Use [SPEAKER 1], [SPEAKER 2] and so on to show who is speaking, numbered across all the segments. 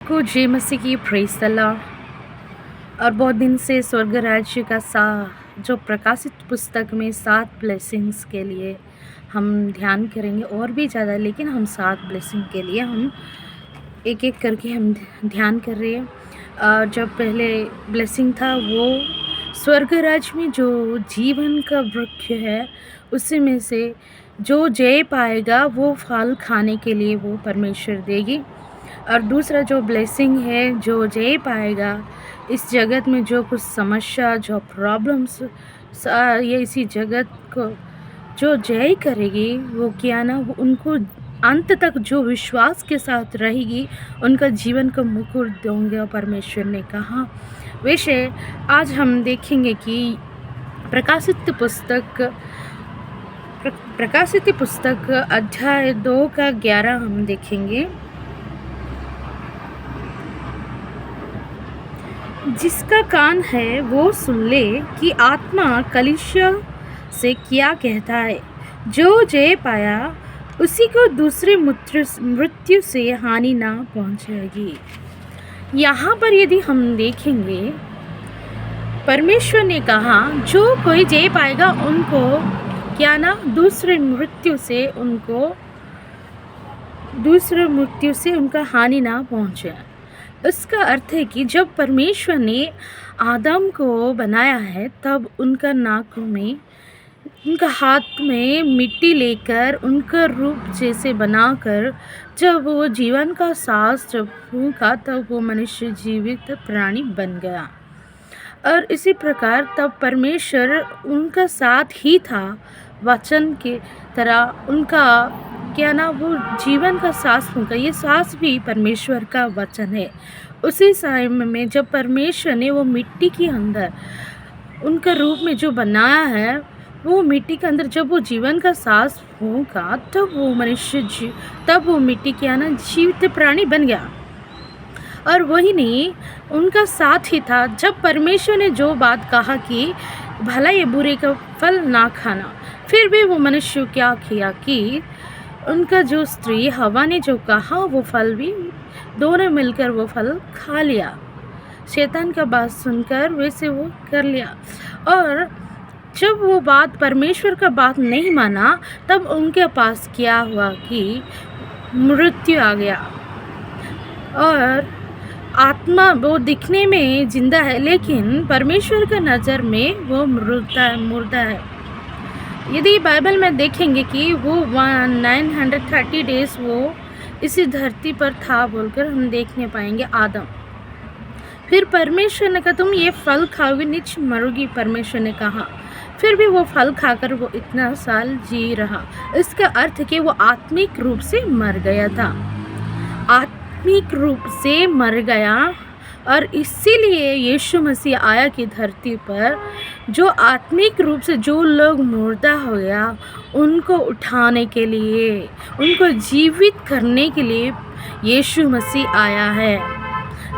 [SPEAKER 1] सबको जय मसीह की प्रेज़ द लॉर्ड। और बहुत दिन से स्वर्ग राज्य का जो प्रकाशित पुस्तक में 7 ब्लेसिंग्स के लिए हम ध्यान करेंगे और भी ज़्यादा, लेकिन हम 7 ब्लेसिंग के लिए हम एक एक करके हम ध्यान कर रहे हैं। जब पहले ब्लेसिंग था वो स्वर्ग राज्य में जो जीवन का वृक्ष है उसी में से जो जय पाएगा वो फल खाने के लिए वो परमेश्वर देगी। और दूसरा जो ब्लेसिंग है, जो जय पाएगा इस जगत में जो कुछ समस्या, जो प्रॉब्लम्स ये इसी जगत को जो जय करेगी वो क्या ना, वो उनको अंत तक जो विश्वास के साथ रहेगी उनका जीवन का मुकुट दूंगा परमेश्वर ने कहा। वैसे आज हम देखेंगे कि प्रकाशित पुस्तक अध्याय 2 का 11 हम देखेंगे। जिसका कान है वो सुन ले कि आत्मा कलीसिया से क्या कहता है। जो जय पाया उसी को दूसरे मृत्यु से हानि ना पहुंचेगी। यहाँ पर यदि हम देखेंगे, परमेश्वर ने कहा जो कोई जय पाएगा उनको क्या ना, दूसरे मृत्यु से उनका हानि ना पहुंचे। इसका अर्थ है कि जब परमेश्वर ने आदम को बनाया है तब उनका नाक में, उनका हाथ में मिट्टी लेकर उनका रूप जैसे बनाकर जब वो जीवन का सांस जब फूंका तब वो मनुष्य जीवित प्राणी बन गया। और इसी प्रकार तब परमेश्वर उनका साथ ही था, वचन के तरह उनका क्या ना, वो जीवन का सांस फूंका। ये सांस भी परमेश्वर का वचन है। उसी समय में जब परमेश्वर ने वो मिट्टी के अंदर उनका रूप में जो बनाया है, वो मिट्टी के अंदर जब वो जीवन का सांस फूंका तब वो मनुष्य तब वो मिट्टी क्या ना, जीवित प्राणी बन गया। और वही नहीं, उनका साथ ही था जब परमेश्वर ने जो बात कहा कि भला ये बुरे का फल ना खाना, फिर भी वो मनुष्य क्या किया कि उनका जो स्त्री हवा ने जो कहा वो फल भी दोनों मिलकर वो फल खा लिया। शैतान का बात सुनकर वैसे वो कर लिया। और जब वो बात परमेश्वर का बात नहीं माना तब उनके पास क्या हुआ कि मृत्यु आ गया। और आत्मा वो दिखने में जिंदा है लेकिन परमेश्वर का नज़र में वो मुर्दा है। यदि बाइबल में देखेंगे कि वो 930 डेज वो इसी धरती पर था बोलकर हम देखने पाएंगे आदम। फिर परमेश्वर ने कहा तुम ये फल खाओगे निश्चय मरोगी, परमेश्वर ने कहा। फिर भी वो फल खाकर वो इतना साल जी रहा। इसका अर्थ कि वो आत्मिक रूप से मर गया था, आत्मिक रूप से मर गया। और इसीलिए यीशु मसीह आया कि धरती पर जो आत्मिक रूप से जो लोग मुर्दा हो गया उनको उठाने के लिए, उनको जीवित करने के लिए यीशु मसीह आया है,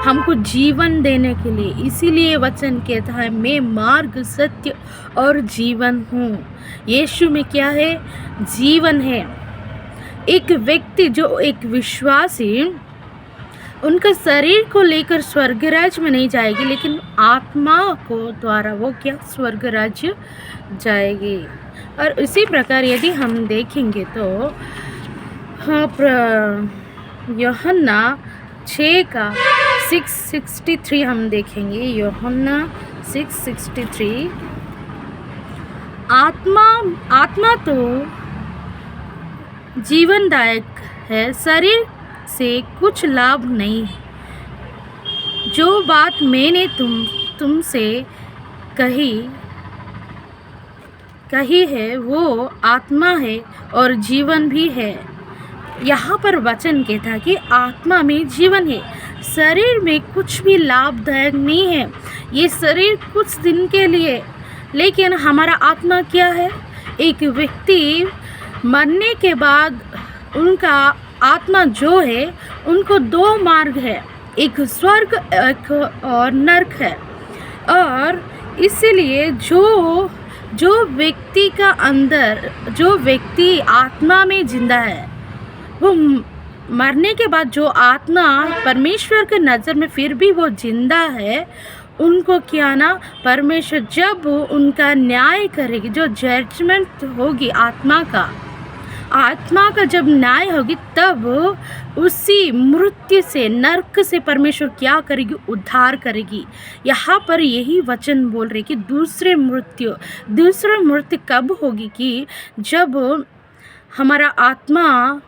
[SPEAKER 1] हमको जीवन देने के लिए। इसीलिए वचन कहता है मैं मार्ग, सत्य और जीवन हूँ। यीशु में क्या है? जीवन है। एक व्यक्ति जो एक विश्वासी उनका शरीर को लेकर स्वर्ग राज्य में नहीं जाएगी, लेकिन आत्मा को द्वारा वो क्या स्वर्ग राज्य जाएगी। और इसी प्रकार यदि हम देखेंगे तो यूहन्ना 6 का 663 हम देखेंगे। यूहन्ना 663, आत्मा तो जीवनदायक है, शरीर से कुछ लाभ नहीं। जो बात मैंने तुमसे कही है वो आत्मा है और जीवन भी है। यहाँ पर वचन कहता है कि आत्मा में जीवन है, शरीर में कुछ भी लाभदायक नहीं है। ये शरीर कुछ दिन के लिए, लेकिन हमारा आत्मा क्या है? एक व्यक्ति मरने के बाद उनका आत्मा जो है उनको 2 मार्ग है, एक स्वर्ग एक और नरक है। और इसीलिए जो व्यक्ति का अंदर, जो व्यक्ति आत्मा में जिंदा है मरने के बाद जो आत्मा परमेश्वर के नज़र में फिर भी वो जिंदा है, उनको क्या ना परमेश्वर जब उनका न्याय करेगी, जो जजमेंट होगी आत्मा का जब न्याय होगी, तब उसी मृत्यु से, नरक से परमेश्वर क्या करेगी, उद्धार करेगी। यहाँ पर यही वचन बोल रहे कि दूसरी मृत्यु कब होगी कि जब हमारा आत्मा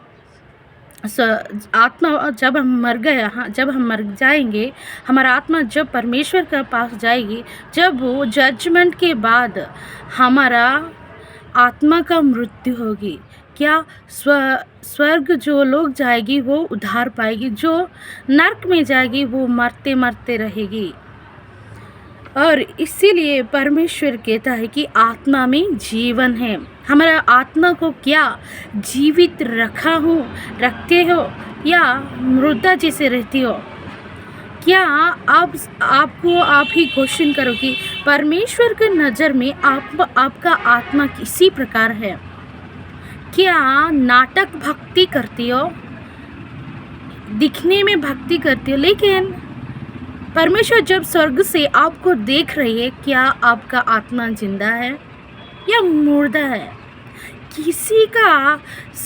[SPEAKER 1] जब हम मर गए, जब हम मर जाएंगे, हमारा आत्मा जब परमेश्वर के पास जाएगी, जब वो जजमेंट के बाद हमारा आत्मा का मृत्यु होगी, क्या स्वर्ग जो लोग जाएगी वो उद्धार पाएगी, जो नरक में जाएगी वो मरते मरते रहेगी। और इसीलिए परमेश्वर कहता है कि आत्मा में जीवन है। हमारा आत्मा को क्या जीवित रखते हो या मुर्दा जैसे रहती हो? क्या आप ही क्वेश्चन करो कि परमेश्वर के नज़र में आपका आत्मा किसी प्रकार है? क्या नाटक भक्ति करती हो, दिखने में भक्ति करती हो, लेकिन परमेश्वर जब स्वर्ग से आपको देख रही है, क्या आपका आत्मा जिंदा है या मुर्दा है?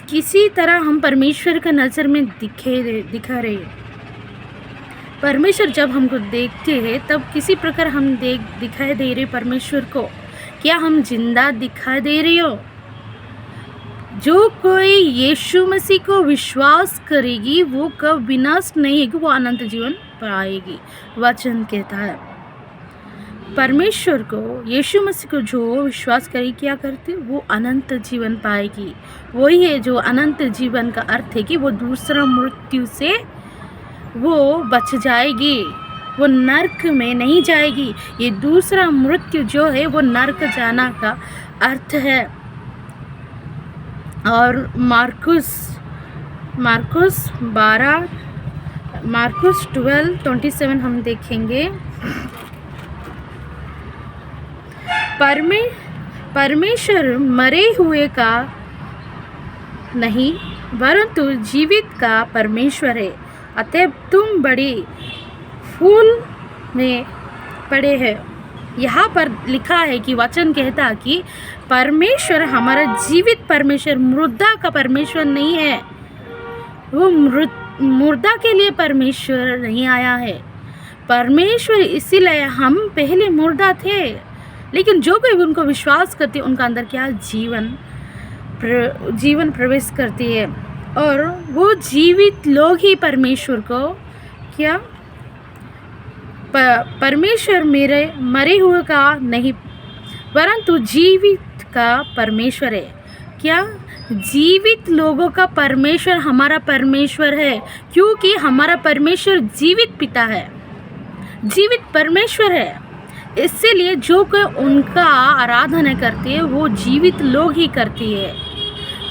[SPEAKER 1] किसी तरह हम परमेश्वर का नज़र में दिखा रहे हैं। परमेश्वर जब हमको देखते हैं तब किसी प्रकार हम दिखाई दे रहे परमेश्वर को। क्या हम जिंदा दिखाई दे रहे हो? जो कोई यीशु मसीह को विश्वास करेगी वो कब विनाश नहीं है, वो अनंत जीवन पाएगी। वचन कहता है परमेश्वर को, यीशु मसीह को जो विश्वास करेगी, क्या करते, वो अनंत जीवन पाएगी। वही है जो अनंत जीवन का अर्थ है कि वो दूसरा मृत्यु से वो बच जाएगी, वो नरक में नहीं जाएगी। ये दूसरा मृत्यु जो है वो नरक जाना का अर्थ है। और मार्कुस 12:27 हम देखेंगे। परमेश्वर मरे हुए का नहीं परंतु जीवित का परमेश्वर है, अतः तुम बड़ी फूल में पड़े हैं। यहाँ पर लिखा है कि वचन कहता कि परमेश्वर हमारा जीवित परमेश्वर, मुर्दा का परमेश्वर नहीं है। वो मुर्दा के लिए परमेश्वर नहीं आया है। परमेश्वर इसीलिए, हम पहले मुर्दा थे, लेकिन जो कोई उनको विश्वास करते उनका अंदर क्या जीवन प्रवेश करती है, और वो जीवित लोग ही परमेश्वर को क्या परमेश्वर मेरे मरे हुए का नहीं परंतु जीवित का परमेश्वर है। क्या जीवित लोगों का परमेश्वर हमारा परमेश्वर है, क्योंकि हमारा परमेश्वर जीवित पिता है, जीवित परमेश्वर है। इसलिए जो कोई उनका आराधना करते हैं वो जीवित लोग ही करती है।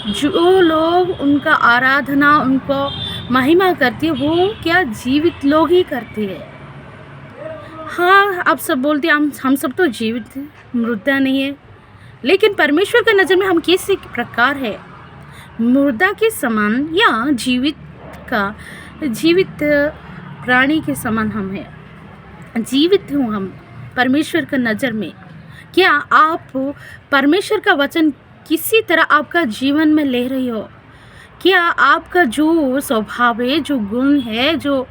[SPEAKER 1] जो लोग उनका आराधना, उनको महिमा करती है, वो क्या जीवित लोग ही करती है। हाँ, आप सब बोलते हैं हम सब तो जीवित हैं, मुर्दा नहीं है, लेकिन परमेश्वर के नज़र में हम किस प्रकार है? मुर्दा के समान या जीवित प्राणी के समान हम हैं। जीवित हूँ हम परमेश्वर के नज़र में। क्या आप परमेश्वर का वचन किसी तरह आपका जीवन में ले रही हो? क्या आपका जो स्वभाव है, जो गुण है, जो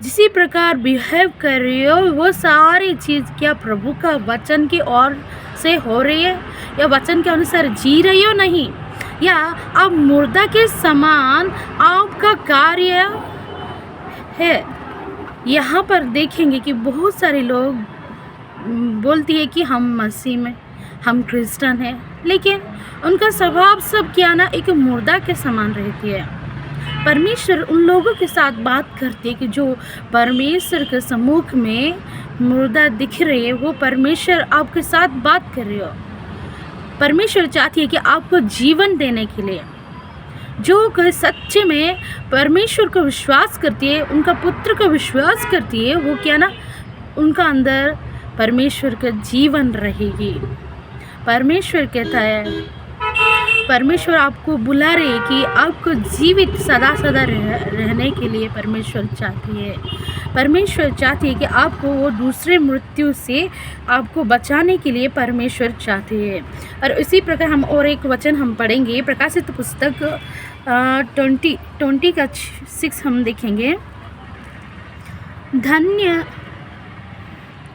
[SPEAKER 1] जिसी प्रकार बिहेव कर रही हो, वो सारी चीज़ क्या प्रभु का वचन की ओर से हो रही है, या वचन के अनुसार जी रही हो? नहीं, या आप मुर्दा के समान आपका कार्य है। यहाँ पर देखेंगे कि बहुत सारे लोग बोलती है कि हम मसीह में, हम क्रिश्चियन हैं, लेकिन उनका स्वभाव सब क्या ना एक मुर्दा के समान रहती है। परमेश्वर उन लोगों के साथ बात करती है कि जो परमेश्वर के सम्मुख में मुर्दा दिख रहे हैं, वो परमेश्वर आपके साथ बात कर रहे हो। परमेश्वर चाहती है कि आपको जीवन देने के लिए, जो कोई सच्चे में परमेश्वर को विश्वास करती है, उनका पुत्र को विश्वास करती है, वो क्या ना उनका अंदर परमेश्वर का जीवन रहेगी। परमेश्वर कहता है परमेश्वर आपको बुला रहे हैं कि आपको जीवित सदा सदा रहने के लिए परमेश्वर चाहती है। परमेश्वर चाहती है कि आपको वो दूसरे मृत्यु से आपको बचाने के लिए परमेश्वर चाहती है। और इसी प्रकार हम और एक वचन हम पढ़ेंगे, प्रकाशित पुस्तक 20 का 6 हम देखेंगे।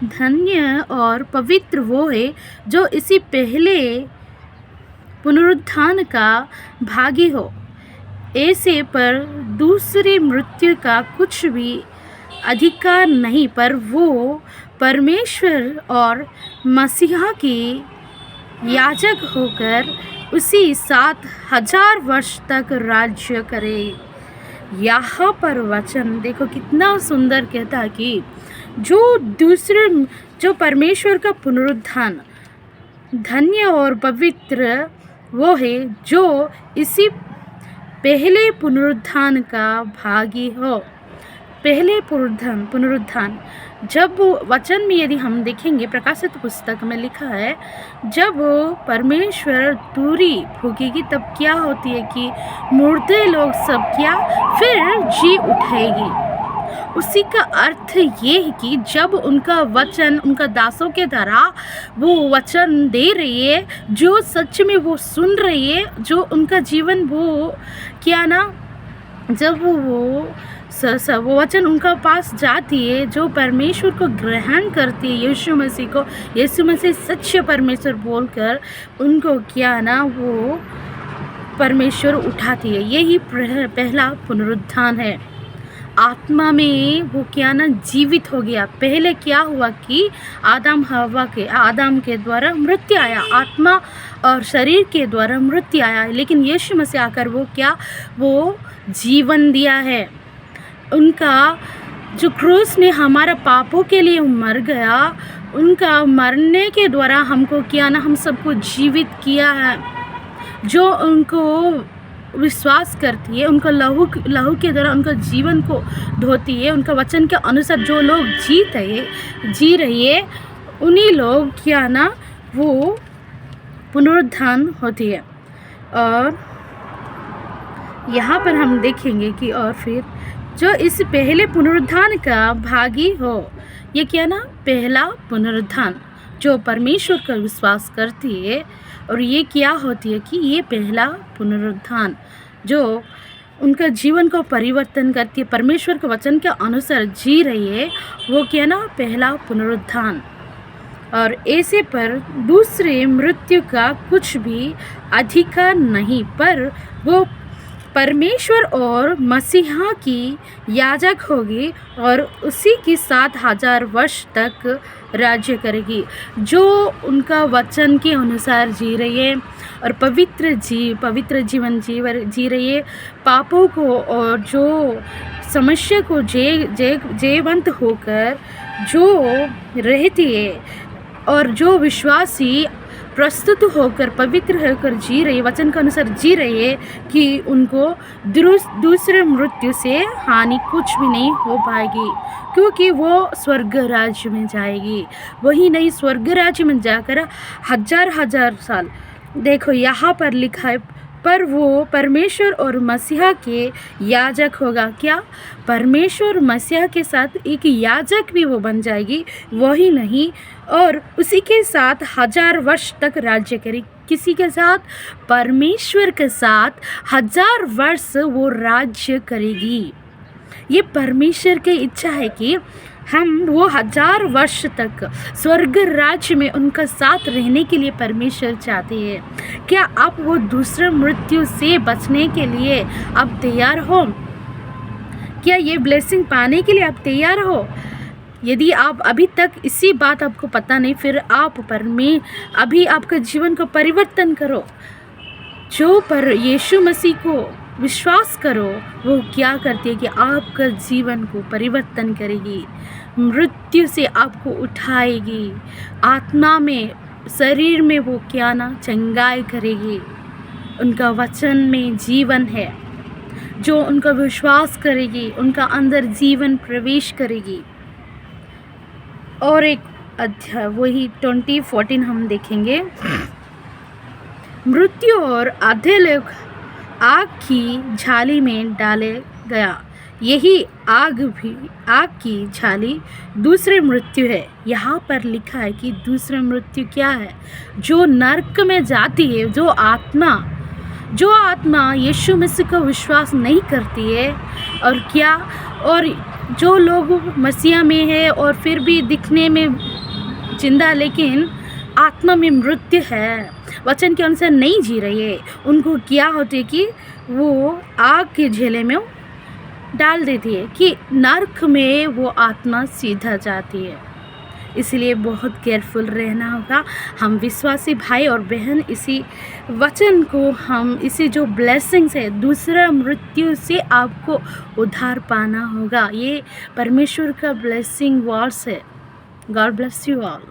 [SPEAKER 1] धन्य और पवित्र वो है जो इसी पहले पुनरुत्थान का भागी हो, ऐसे पर दूसरी मृत्यु का कुछ भी अधिकार नहीं, पर वो परमेश्वर और मसीहा की याजक होकर उसी 7000 वर्ष तक राज्य करे। यहाँ पर वचन देखो कितना सुंदर कहता है कि जो परमेश्वर का पुनरुत्थान धन्य और पवित्र वो है जो इसी पहले पुनरुत्थान का भागी हो। पहले पुनरुत्थान जब वचन में यदि हम देखेंगे, प्रकाशित पुस्तक में लिखा है, जब परमेश्वर तुरी फूकेगी तब क्या होती है कि मुर्दे लोग सब क्या फिर जी उठेगी। उसी का अर्थ ये है कि जब उनका वचन उनका दासों के द्वारा वो वचन दे रही है, जो सच में वो सुन रही है, जो उनका जीवन वो क्या ना, जब वो वचन उनका पास जाती है, जो परमेश्वर को ग्रहण करती है, यीशु मसीह सच्चे परमेश्वर बोलकर उनको क्या ना वो परमेश्वर उठाती है। यही पहला पुनरुत्थान है। आत्मा में वो क्या ना जीवित हो गया। पहले क्या हुआ कि आदम के द्वारा मृत्यु आया, आत्मा और शरीर के द्वारा मृत्यु आया, लेकिन यीशु मसीह आकर वो जीवन दिया है। उनका जो क्रूस में हमारा पापों के लिए मर गया, उनका मरने के द्वारा हमको क्या ना हम सबको जीवित किया है। जो उनको विश्वास करती है, उनका लहू के द्वारा उनका जीवन को धोती है, उनका वचन के अनुसार जो लोग जी रही है, उन्हीं लोग क्या ना वो पुनरुत्थान होती है। और यहाँ पर हम देखेंगे कि और फिर जो इस पहले पुनरुत्थान का भागी हो, ये क्या ना पहला पुनरुत्थान जो परमेश्वर का विश्वास करती है, और ये क्या होती है कि ये पहला पुनरुत्थान जो उनका जीवन को परिवर्तन करती है, परमेश्वर के वचन के अनुसार जी रही है, वो क्या ना पहला पुनरुत्थान। और ऐसे पर दूसरे मृत्यु का कुछ भी अधिकार नहीं, पर वो परमेश्वर और मसीहा की याजक होगी और उसी की 7000 वर्ष तक राज्य करेगी, जो उनका वचन के अनुसार जी रही है और पवित्र जीवन जी रही है। पापों को और जो समस्या को जयवंत होकर जो रहती है, और जो विश्वासी प्रस्तुत होकर पवित्र होकर जी रही है, वचन के अनुसार जी रही है, कि उनको दूसरे मृत्यु से हानि कुछ भी नहीं हो पाएगी, क्योंकि वो स्वर्ग राज्य में जाएगी। वही नहीं, स्वर्ग राज्य में जाकर हजार साल, देखो यहाँ पर लिखा है, पर वो परमेश्वर और मसीहा के याजक होगा। क्या परमेश्वर मसीहा के साथ एक याजक भी वो बन जाएगी? वही नहीं, और उसी के साथ 1000 वर्ष तक राज्य करेगी। किसी के साथ? परमेश्वर के साथ 1000 वर्ष वो राज्य करेगी। ये परमेश्वर की इच्छा है कि हम वो 1000 वर्ष तक स्वर्ग राज्य में उनका साथ रहने के लिए परमेश्वर चाहते हैं। क्या आप वो दूसरे मृत्यु से बचने के लिए आप तैयार हो? क्या ये ब्लेसिंग पाने के लिए आप तैयार हो? यदि आप अभी तक इसी बात आपको पता नहीं, फिर आप अभी आपका जीवन को परिवर्तन करो। जो पर यीशु मसीह को विश्वास करो, वो क्या करती है कि आपका जीवन को परिवर्तन करेगी, मृत्यु से आपको उठाएगी, आत्मा में शरीर में वो क्या ना चंगाई करेगी। उनका वचन में जीवन है, जो उनका विश्वास करेगी उनका अंदर जीवन प्रवेश करेगी। और एक अध्याय वही 20:14 हम देखेंगे। मृत्यु और आधे लोग आग की झाली में डाले गया। यही आग की झाली दूसरी मृत्यु है। यहाँ पर लिखा है कि दूसरी मृत्यु क्या है? जो नरक में जाती है, जो आत्मा यीशु मसीह का विश्वास नहीं करती है, और जो लोग मसीह में है और फिर भी दिखने में जिंदा लेकिन आत्मा में मृत्यु है, वचन के अनुसार नहीं जी रही है, उनको क्या होती है कि वो आग के झेले में डाल देती है, कि नरक में वो आत्मा सीधा जाती है। इसलिए बहुत केयरफुल रहना होगा। हम विश्वासी भाई और बहन इसी वचन को, हम इसी जो ब्लेसिंग्स है, दूसरा मृत्यु से आपको उद्धार पाना होगा। ये परमेश्वर का ब्लेसिंग वर्स है। God bless you all.